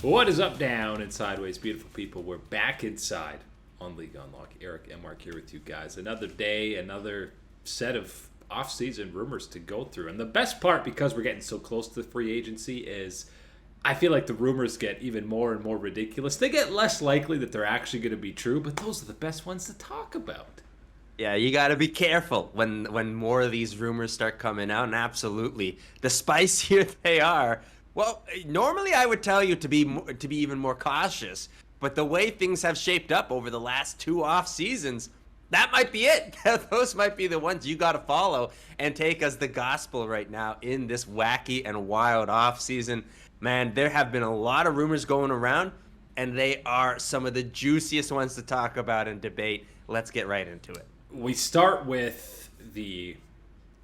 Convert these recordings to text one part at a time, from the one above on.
What is up, down, and sideways, beautiful people? We're back inside on League Unlock. Eric and Mark here with you guys. Another day, another set of off-season rumors to go through. And the best part, because we're getting so close to the free agency, is I feel like the rumors get even more and more ridiculous. They get less likely that they're actually going to be true, but those are the best ones to talk about. Yeah, you got to be careful when more of these rumors start coming out. And absolutely, the spicier they are. Well, normally I would tell you to be even more cautious, but the way things have shaped up over the last two off seasons, that might be it. Those might be the ones you got to follow and take as the gospel right now in this wacky and wild off season. Man, there have been a lot of rumors going around, and they are some of the juiciest ones to talk about and debate. Let's get right into it. We start with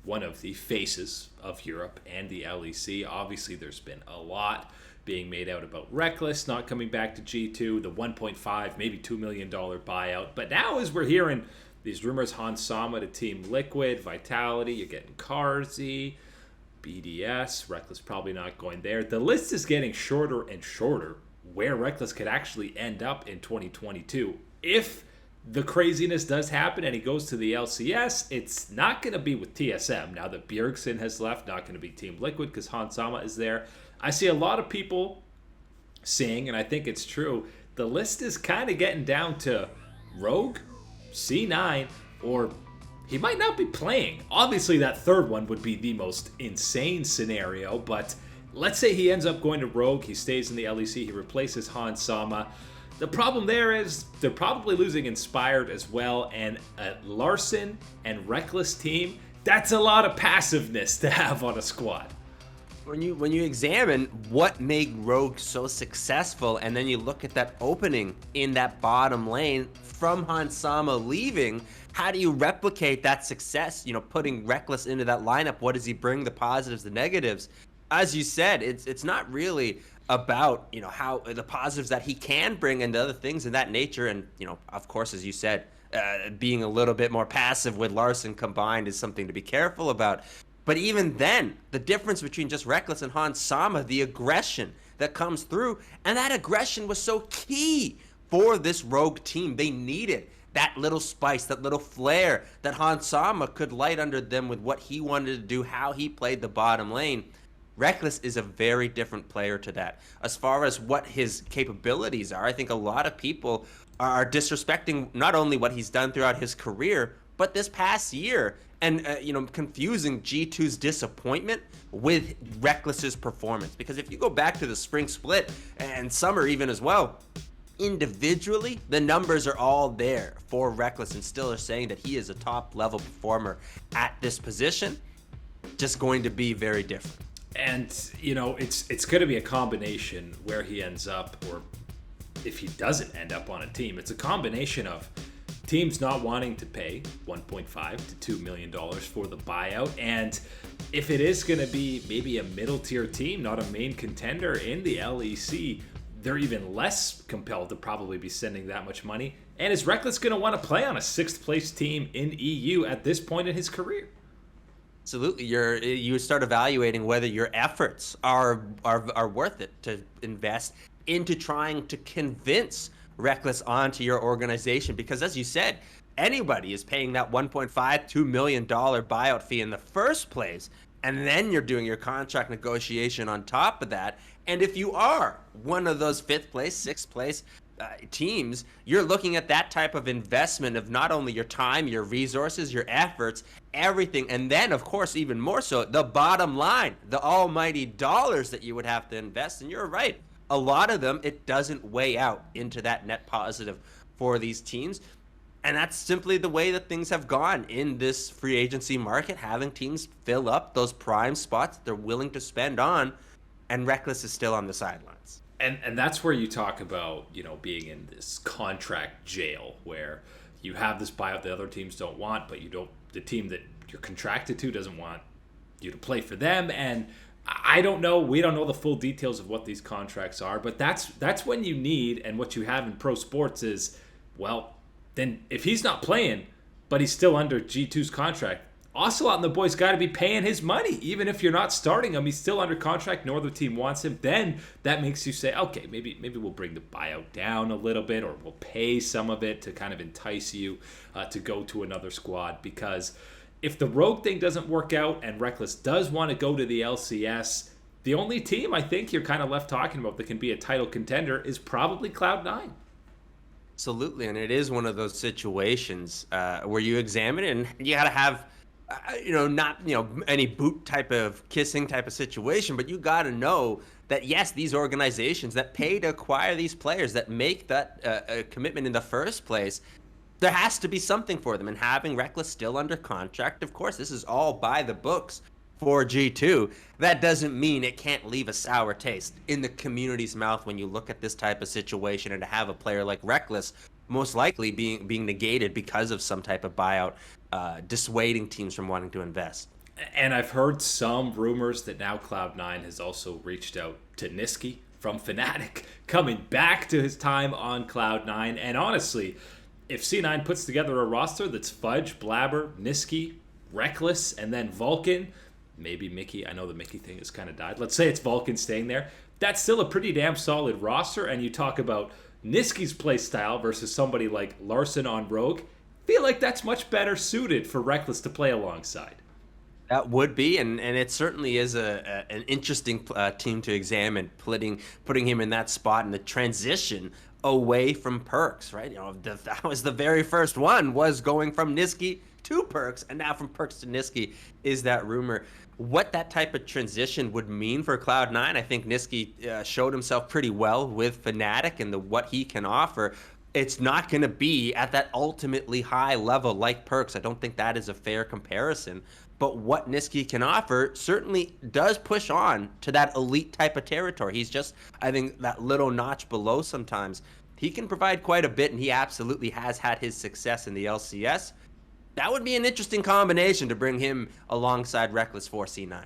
one of the faces of Europe and the LEC. Obviously, there's been a lot being made out about Rekkles not coming back to G2, the $1.5, maybe $2 million buyout. But now as we're hearing these rumors, Hans Sama to Team Liquid, Vitality, you're getting Carzzy, BDS, Rekkles probably not going there. The list is getting shorter and shorter where Rekkles could actually end up in 2022. If the craziness does happen and he goes to the LCS, it's not going to be with TSM. Now that Bjergsen has left, not going to be Team Liquid because Hans Sama is there. I see a lot of people saying, and I think it's true, the list is kind of getting down to Rogue, C9, or he might not be playing. Obviously, that third one would be the most insane scenario, but let's say he ends up going to Rogue, he stays in the LEC, he replaces Hans Sama. The problem there is they're probably losing Inspired as well, and a Larson and Rekkles team, that's a lot of passiveness to have on a squad. When you examine what made Rogue so successful, and then you look at that opening in that bottom lane from Hans Sama leaving, how do you replicate that success? You know, putting Rekkles into that lineup, what does he bring? The positives, the negatives. As you said, it's not really about, you know, how the positives that he can bring and the other things in that nature. And, you know, of course, as you said, being a little bit more passive with Larson combined is something to be careful about. But even then, the difference between just Rekkles and Hans Sama, the aggression that comes through, and that aggression was so key for this Rogue team. They needed that little spice, that little flair that Hans Sama could light under them with what he wanted to do, how he played the bottom lane. Rekkles is a very different player to that. As far as what his capabilities are, I think a lot of people are disrespecting not only what he's done throughout his career, but this past year, and confusing G2's disappointment with Rekkles' performance. Because if you go back to the spring split and summer even as well, individually, the numbers are all there for Rekkles, and still are saying that he is a top level performer at this position. Just going to be very different. And, you know, it's going to be a combination where he ends up, or if he doesn't end up on a team. It's a combination of teams not wanting to pay $1.5 to $2 million for the buyout. And if it is going to be maybe a middle tier team, not a main contender in the LEC, they're even less compelled to probably be sending that much money. And is Rekkles going to want to play on a 6th place team in EU at this point in his career? Absolutely. You start evaluating whether your efforts are worth it to invest into trying to convince Rekkles onto your organization. Because as you said, anybody is paying that $1.5-2 million buyout fee in the first place. And then you're doing your contract negotiation on top of that. And if you are one of those 5th place, 6th place teams, you're looking at that type of investment of not only your time, your resources, your efforts, everything. And then, of course, even more so, the bottom line, the almighty dollars that you would have to invest. And you're right. A lot of them, it doesn't weigh out into that net positive for these teams. And that's simply the way that things have gone in this free agency market, having teams fill up those prime spots they're willing to spend on, and Rekkles is still on the sidelines. And that's where you talk about, you know, being in this contract jail where you have this buyout that other teams don't want, but the team that you're contracted to doesn't want you to play for them. And I don't know, we don't know the full details of what these contracts are, but that's when you need, and what you have in pro sports is, well, then if he's not playing, but he's still under G2's contract, Ocelot and the boys got to be paying his money. Even if you're not starting him, he's still under contract. No other team wants him. Then that makes you say, okay, maybe we'll bring the buyout down a little bit, or we'll pay some of it to kind of entice you to go to another squad. Because if the Rogue thing doesn't work out and Rekkles does want to go to the LCS, the only team I think you're kind of left talking about that can be a title contender is probably Cloud9. Absolutely, and it is one of those situations where you examine it, and you got to have, not any boot type of kissing type of situation, but you got to know that yes, these organizations that pay to acquire these players, that make that commitment in the first place, there has to be something for them. And having Rekkles still under contract, of course, this is all by the books for G2. That doesn't mean it can't leave a sour taste in the community's mouth when you look at this type of situation, and to have a player like Rekkles most likely being negated because of some type of buyout, dissuading teams from wanting to invest. And I've heard some rumors that now Cloud9 has also reached out to Niski from Fnatic, coming back to his time on Cloud9. And honestly, if C9 puts together a roster that's Fudge, Blabber, Niski, Rekkles, and then Vulcan, maybe Mickey. I know the Mickey thing has kind of died. Let's say it's Vulcan staying there. That's still a pretty damn solid roster. And you talk about Niski's play style versus somebody like Larson on Rogue. I feel like that's much better suited for Rekkles to play alongside. That would be, and it certainly is an interesting team to examine, putting him in that spot in the transition away from Perks, right? That was the very first one, was going from Niski to Perks, and now from Perks to Niski is that rumor. What that type of transition would mean for Cloud9, I think Niski showed himself pretty well with Fnatic and what he can offer. It's not going to be at that ultimately high level like Perks. I don't think that is a fair comparison. But what Niski can offer certainly does push on to that elite type of territory. He's just, I think, that little notch below sometimes. He can provide quite a bit, and he absolutely has had his success in the LCS. That would be an interesting combination to bring him alongside Rekkles for C9.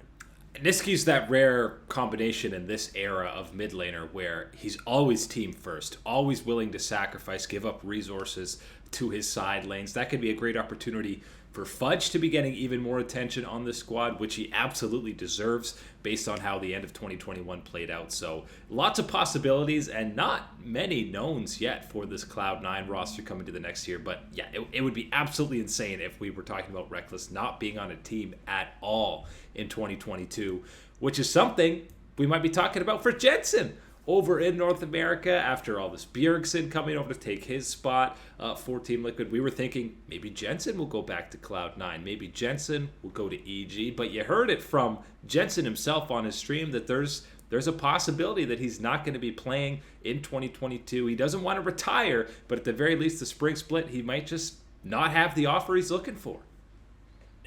Niski's that rare combination in this era of mid laner where he's always team first, always willing to sacrifice, give up resources to his side lanes. That could be a great opportunity for Fudge to be getting even more attention on the squad, which he absolutely deserves based on how the end of 2021 played out. So lots of possibilities and not many knowns yet for this Cloud9 roster coming to the next year. But yeah, it would be absolutely insane if we were talking about Rekkles not being on a team at all in 2022, which is something we might be talking about for JENSEN over in North America after all this Bjergsen coming over to take his spot for Team Liquid. We were thinking maybe JENSEN will go back to Cloud9. Maybe JENSEN will go to EG. But you heard it from JENSEN himself on his stream that there's a possibility that he's not going to be playing in 2022. He doesn't want to retire, but at the very least, the spring split, he might just not have the offer he's looking for.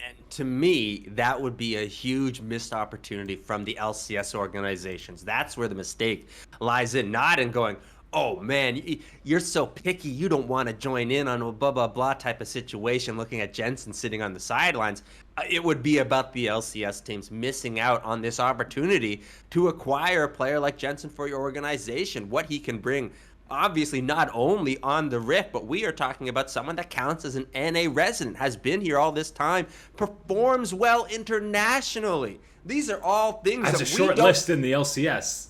And to me, that would be a huge missed opportunity from the LCS organizations. That's where the mistake lies in, not in going, oh man, you're so picky, you don't want to join in on a blah, blah, blah type of situation, looking at JENSEN sitting on the sidelines. It would be about the LCS teams missing out on this opportunity to acquire a player like JENSEN for your organization, what he can bring. Obviously, not only on the Rift, but we are talking about someone that counts as an NA resident, has been here all this time, performs well internationally. These are all things that we don't... That's a short list in the LCS.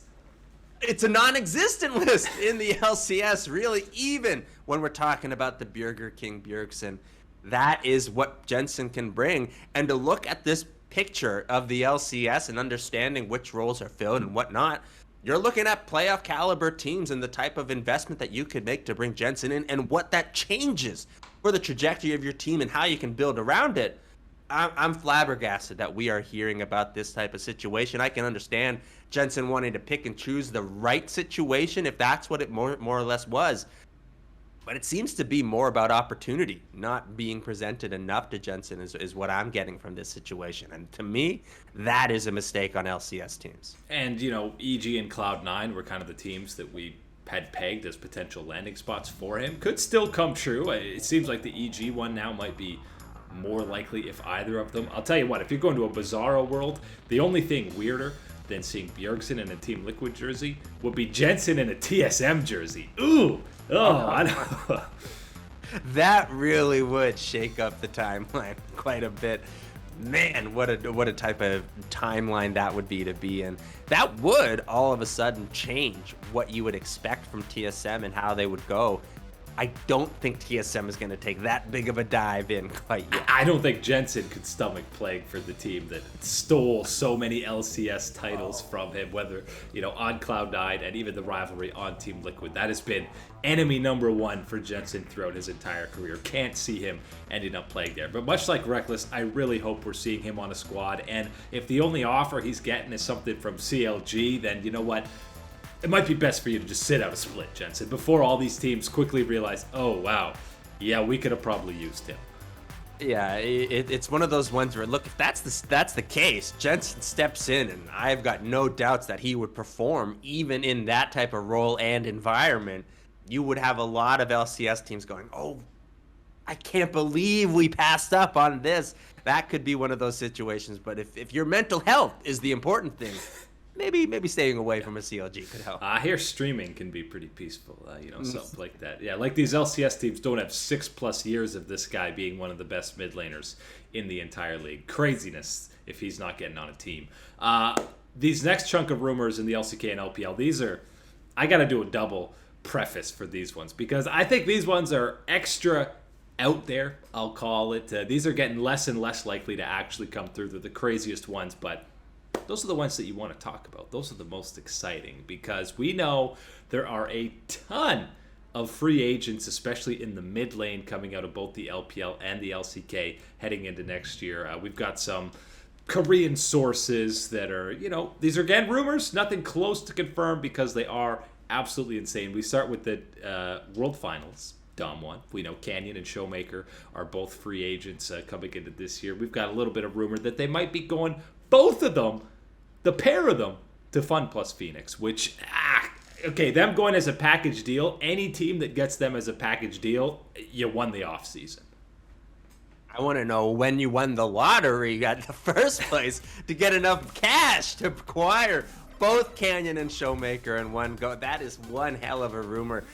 It's a non-existent list in the LCS, really, even when we're talking about the Burger King Bjergsen. That is what JENSEN can bring. And to look at this picture of the LCS and understanding which roles are filled and whatnot, you're looking at playoff caliber teams and the type of investment that you could make to bring JENSEN in and what that changes for the trajectory of your team and how you can build around it. I'm flabbergasted that we are hearing about this type of situation. I can understand JENSEN wanting to pick and choose the right situation if that's what it more or less was. But it seems to be more about opportunity, not being presented enough to JENSEN is what I'm getting from this situation. And to me, that is a mistake on LCS teams. And, EG and Cloud9 were kind of the teams that we had pegged as potential landing spots for him. Could still come true. It seems like the EG one now might be more likely if either of them. I'll tell you what, if you're going to a Bizarro world, the only thing weirder than seeing Bjergsen in a Team Liquid jersey would be JENSEN in a TSM jersey. Ooh! Oh, I know. That really would shake up the timeline quite a bit. Man, what a type of timeline that would be to be in. That would all of a sudden change what you would expect from TSM and how they would go. I don't think TSM is going to take that big of a dive in quite yet. I don't think JENSEN could stomach playing for the team that stole so many LCS titles from him, whether, on Cloud9 and even the rivalry on Team Liquid. That has been enemy number one for JENSEN throughout his entire career. Can't see him ending up playing there. But much like Rekkles, I really hope we're seeing him on a squad. And if the only offer he's getting is something from CLG, then you know what? It might be best for you to just sit out a split, JENSEN, before all these teams quickly realize, oh, wow, yeah, we could have probably used him. Yeah, it's one of those ones where, look, if that's the case, JENSEN steps in, and I've got no doubts that he would perform even in that type of role and environment. You would have a lot of LCS teams going, oh, I can't believe we passed up on this. That could be one of those situations, but if your mental health is the important thing, maybe staying away from a CLG could help. I hear streaming can be pretty peaceful, something like that. Yeah, like these LCS teams don't have 6+ years of this guy being one of the best mid laners in the entire league. Craziness if he's not getting on a team. These next chunk of rumors in the LCK and LPL, I got to do a double preface for these ones because I think these ones are extra out there, I'll call it. These are getting less and less likely to actually come through. They're the craziest ones, but those are the ones that you want to talk about. Those are the most exciting because we know there are a ton of free agents, especially in the mid lane, coming out of both the LPL and the LCK heading into next year. We've got some Korean sources that are, these are again rumors, nothing close to confirm because they are absolutely insane. We start with the World Finals. Dom one. We know Canyon and SHOWMAKER are both free agents coming into this year. We've got a little bit of rumor that they might be going, both of them, the pair of them, to Fun plus Phoenix, which, them going as a package deal, any team that gets them as a package deal, you won the offseason. I want to know when you won the lottery at the first place to get enough cash to acquire both Canyon and SHOWMAKER in one go. That is one hell of a rumor.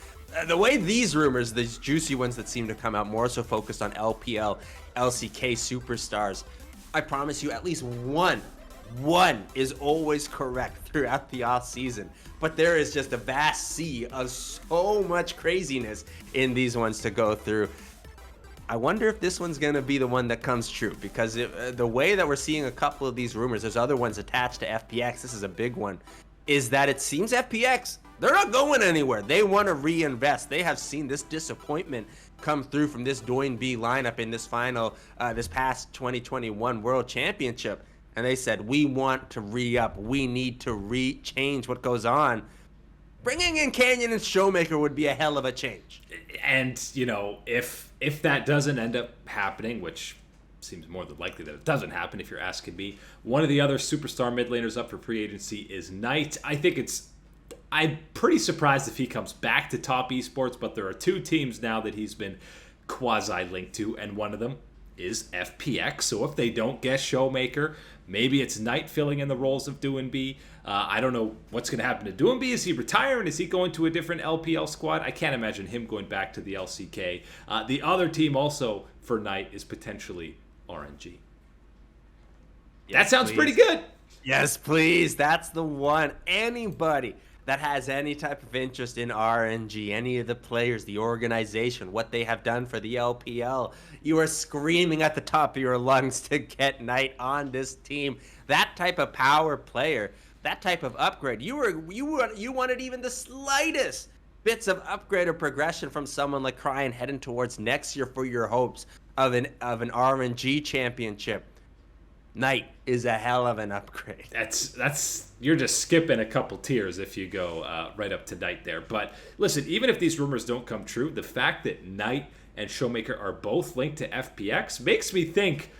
The way these rumors, these juicy ones that seem to come out, more so focused on LPL, LCK superstars, I promise you at least one is always correct throughout the off season. But there is just a vast sea of so much craziness in these ones to go through. I wonder if this one's going to be the one that comes true, because the way that we're seeing a couple of these rumors, there's other ones attached to FPX, this is a big one, is that it seems FPX, they're not going anywhere. They want to reinvest. They have seen this disappointment come through from this Doin B lineup in this final, this past 2021 World Championship. And they said, we want to re-up. We need to change what goes on. Bringing in Canyon and SHOWMAKER would be a hell of a change. And, if that doesn't end up happening, which seems more than likely that it doesn't happen if you're asking me, one of the other superstar mid laners up for free agency is Knight. I'm pretty surprised if he comes back to top eSports, but there are two teams now that he's been quasi-linked to, and one of them is FPX. So if they don't get SHOWMAKER, maybe it's Knight filling in the roles of Doin B. I don't know what's going to happen to Doin B. Is he retiring? Is he going to a different LPL squad? I can't imagine him going back to the LCK. The other team also for Knight is potentially RNG. That sounds pretty good. Yes, please. That's the one. Anybody that has any type of interest in RNG, any of the players, the organization, what they have done for the LPL, you are screaming at the top of your lungs to get Knight on this team. That type of power player, that type of upgrade, you wanted even the slightest bits of upgrade or progression from someone like Cryan heading towards next year for your hopes of an RNG championship. Knight is a hell of an upgrade. That's you're just skipping a couple tiers if you go right up to Knight there. But listen, even if these rumors don't come true, the fact that Knight and SHOWMAKER are both linked to FPX makes me think,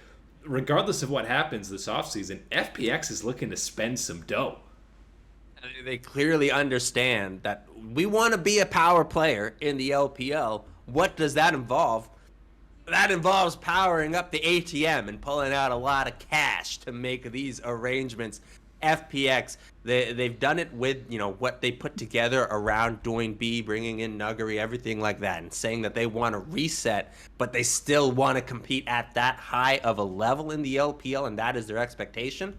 regardless of what happens this offseason, FPX is looking to spend some dough. They clearly understand that we want to be a power player in the LPL. What does that involve? That involves powering up the ATM and pulling out a lot of cash to make these arrangements. FPX, they've done it with, you know, what they put together around doing B, bringing in Nuggery, everything like that, and saying that they want to reset, but they still want to compete at that high of a level in the LPL, and that is their expectation.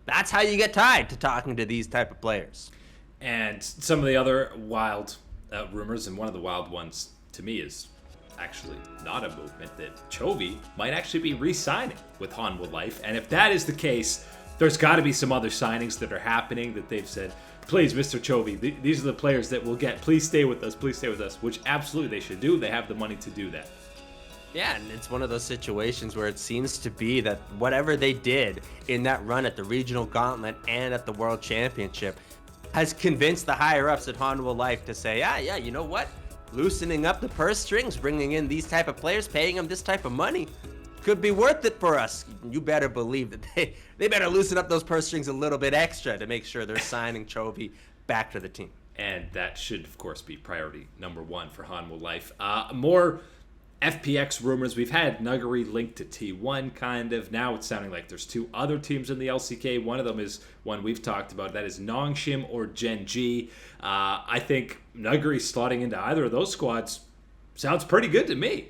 That's how you get tied to talking to these type of players. And some of the other wild rumors, and one of the wild ones to me is actually not a movement, that Chovy might actually be re-signing with Hanwha Life. And if that is the case, there's got to be some other signings that are happening that they've said, please, Mr. Chovy, these are the players that we'll get. Please stay with us. Please stay with us, which absolutely they should do. They have the money to do that. Yeah, and it's one of those situations where it seems to be that whatever they did in that run at the Regional Gauntlet and at the World Championship has convinced the higher-ups at Hanwha Life to say, yeah, you know what? Loosening up the purse strings, bringing in these type of players, paying them this type of money could be worth it for us. You better believe that they better loosen up those purse strings a little bit extra to make sure they're signing Chovy back to the team. And that should, of course, be priority number one for Hanwha Life. More FPX rumors. We've had Nuggery linked to T1, kind of. Now it's sounding like there's two other teams in the LCK. One of them is one we've talked about. That is Nongshim or Gen G. I think Nuggery slotting into either of those squads sounds pretty good to me.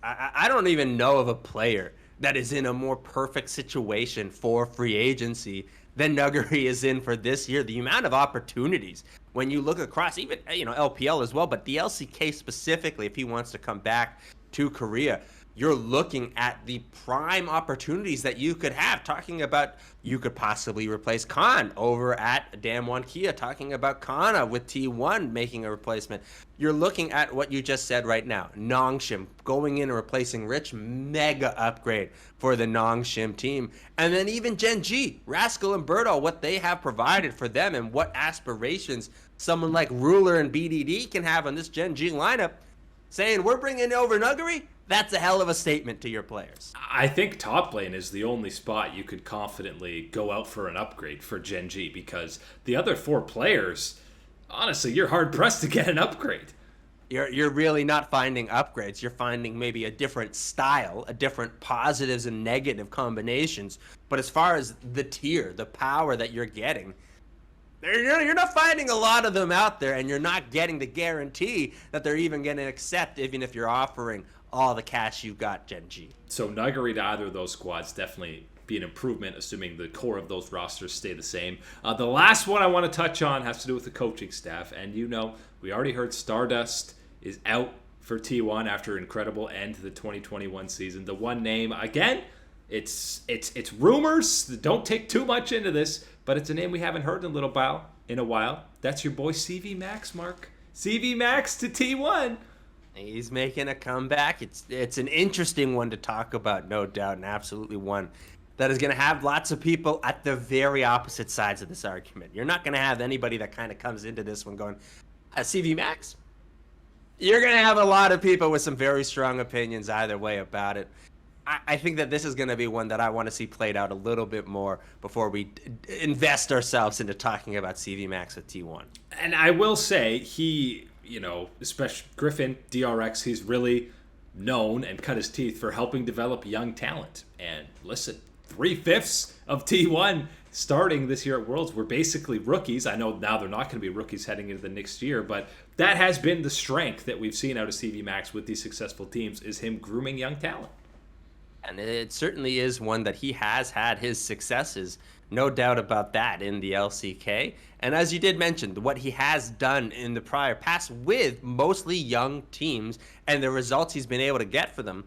I don't even know of a player that is in a more perfect situation for free agency than Nuggery is in for this year. The amount of opportunities when you look across, even, you know, LPL as well, but the LCK specifically, if he wants to come back to Korea, you're looking at the prime opportunities that you could have. Talking about you could possibly replace Khan over at Damwon Kia, talking about Kana with T1 making a replacement. You're looking at what you just said right now. Nongshim going in and replacing Rich, mega upgrade for the Nongshim team. And then even Gen G, Rascal and Birdo, what they have provided for them and what aspirations someone like Ruler and BDD can have on this Gen G lineup, saying we're bringing over Nuggery. That's a hell of a statement to your players. I think top lane is the only spot you could confidently go out for an upgrade for Gen G, because the other four players, honestly, you're hard-pressed to get an upgrade. You're really not finding upgrades. You're finding maybe a different style, a different positives and negative combinations. But as far as the tier, the power that you're getting, you're not finding a lot of them out there, and you're not getting the guarantee that they're even going to accept, even if you're offering all the cash you've got, Gen G. So Nuggery to either of those squads definitely be an improvement, assuming the core of those rosters stay the same. The last one I want to touch on has to do with the coaching staff. And you know, we already heard Stardust is out for T1 after an incredible end to the 2021 season. The one name, again, it's rumors. Don't take too much into this, but it's a name we haven't heard in a while. That's your boy CV Max, Mark. CV Max to T1. He's making a comeback. It's an interesting one to talk about, no doubt, and absolutely one that is going to have lots of people at the very opposite sides of this argument. You're not going to have anybody that kind of comes into this one going, CV Max? You're going to have a lot of people with some very strong opinions either way about it. I think that this is going to be one that I want to see played out a little bit more before we invest ourselves into talking about CV Max with T1. And I will say, he, you know, especially Griffin, DRX, he's really known and cut his teeth for helping develop young talent. And listen, 3/5 of T1 starting this year at Worlds were basically rookies. I know now they're not going to be rookies heading into the next year, but that has been the strength that we've seen out of CV Max with these successful teams, is him grooming young talent. And it certainly is one that he has had his successes, no doubt about that, in the LCK. And as you did mention, what he has done in the prior past with mostly young teams and the results he's been able to get for them,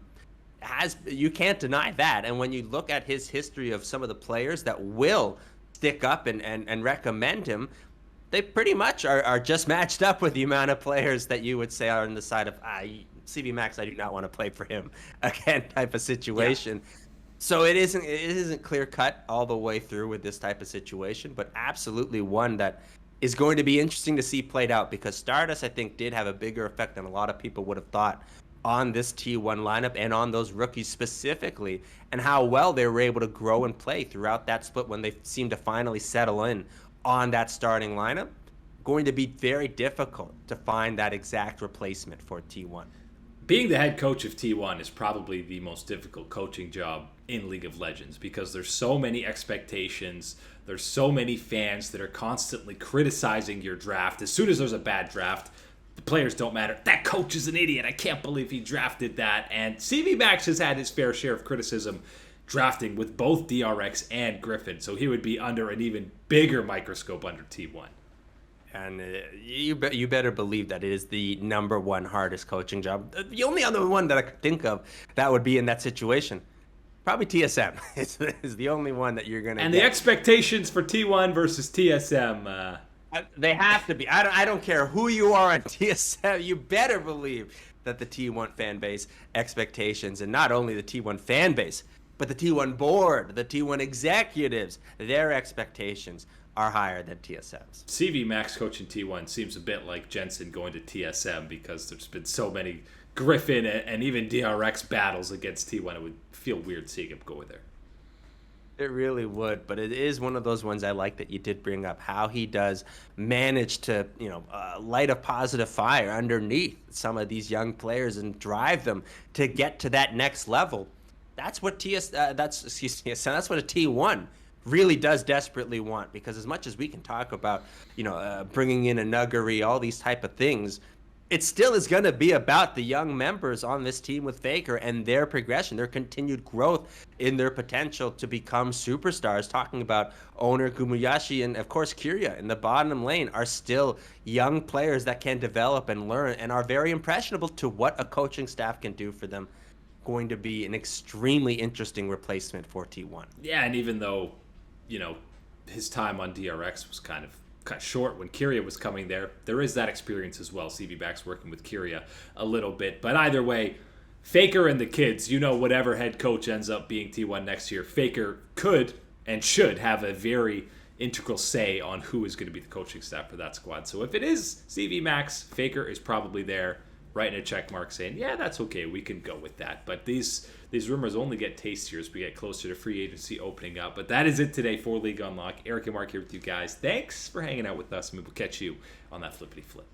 you can't deny that. And when you look at his history of some of the players that will stick up and recommend him, they pretty much are just matched up with the amount of players that you would say are on the side of, CV Max, I do not want to play for him again type of situation. Yeah. So it isn't clear cut all the way through with this type of situation, but absolutely one that is going to be interesting to see played out, because Stardust, I think, did have a bigger effect than a lot of people would have thought on this T1 lineup and on those rookies specifically, and how well they were able to grow and play throughout that split when they seemed to finally settle in on that starting lineup. Going to be very difficult to find that exact replacement for T1. Being the head coach of T1 is probably the most difficult coaching job in League of Legends because there's so many expectations. There's so many fans that are constantly criticizing your draft. As soon as there's a bad draft, the players don't matter. That coach is an idiot. I can't believe he drafted that. And CV Max has had his fair share of criticism drafting with both DRX and Griffin. So he would be under an even bigger microscope under T1. And you better believe that it is the #1 hardest coaching job. The only other one that I could think of that would be in that situation, probably TSM is the only one that you're going to And get. the expectations for T1 versus TSM... they have to be. I don't care who you are on TSM. You better believe that the T1 fan base expectations, and not only the T1 fan base, but the T1 board, the T1 executives, their expectations are higher than TSM's. CV Max coaching T1 seems a bit like JENSEN going to TSM because there's been so many Griffin and even DRX battles against T1. It would feel weird seeing him go there. It really would, but it is one of those ones I like that you did bring up, how he does manage to, light a positive fire underneath some of these young players and drive them to get to that next level. That's what that's what a T1 really does desperately want, because as much as we can talk about, bringing in a nuggery, all these type of things, it still is going to be about the young members on this team with Faker and their progression, their continued growth in their potential to become superstars. Talking about Owner, Gumuyashi, and of course Kyria in the bottom lane are still young players that can develop and learn and are very impressionable to what a coaching staff can do for them. Going to be an extremely interesting replacement for T1. Yeah, and even though, his time on DRX was kind of cut short when Kyria was coming there is that experience as well. CV Max working with Kyria a little bit. But either way, Faker and the kids, whatever head coach ends up being T1 next year, Faker could and should have a very integral say on who is going to be the coaching staff for that squad. So if it is CV Max, Faker is probably there writing a check mark saying, yeah, that's okay, we can go with that. But these rumors only get tastier as we get closer to free agency opening up. But that is it today for League Unlock. Eric and Mark here with you guys. Thanks for hanging out with us, and we will catch you on that flippity flip.